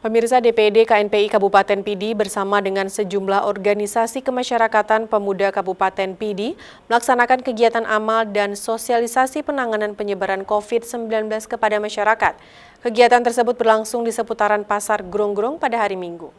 Pemirsa DPD KNPI Kabupaten Pidi bersama dengan sejumlah organisasi kemasyarakatan pemuda Kabupaten Pidi melaksanakan kegiatan amal dan sosialisasi penanganan penyebaran COVID-19 kepada masyarakat. Kegiatan tersebut berlangsung di seputaran Pasar Grong-Grong pada hari Minggu.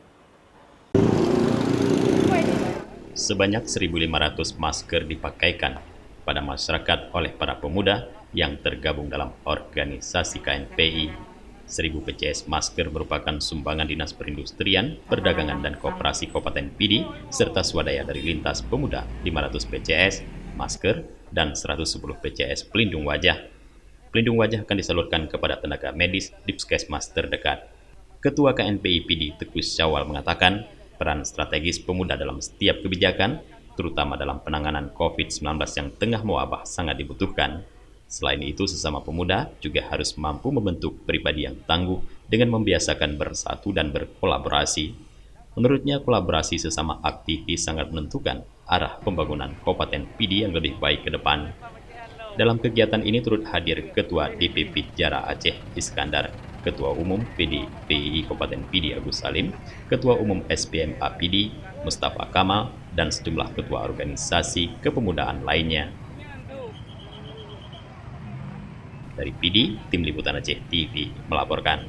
Sebanyak 1.500 masker dipakaikan pada masyarakat oleh para pemuda yang tergabung dalam organisasi KNPI. 1.000 PCS masker merupakan sumbangan Dinas Perindustrian, Perdagangan dan Koperasi Kabupaten Pidi, serta swadaya dari lintas pemuda 500 PCS masker dan 110 PCS pelindung wajah. Pelindung wajah akan disalurkan kepada tenaga medis di puskesmas terdekat. Ketua KNPI Pidi Teguh Syawal mengatakan, peran strategis pemuda dalam setiap kebijakan, terutama dalam penanganan COVID-19 yang tengah mewabah sangat dibutuhkan. Selain itu, sesama pemuda juga harus mampu membentuk pribadi yang tangguh dengan membiasakan bersatu dan berkolaborasi. Menurutnya, kolaborasi sesama aktivis sangat menentukan arah pembangunan Kabupaten Pidi yang lebih baik ke depan. Dalam kegiatan ini turut hadir Ketua DPP Jara Aceh Iskandar, Ketua Umum PDPI Kabupaten Pidi Agus Salim, Ketua Umum SPMA Pidi Mustafa Kamal, dan sejumlah ketua organisasi kepemudaan lainnya. Dari Pidi, Tim Liputan Aceh TV melaporkan.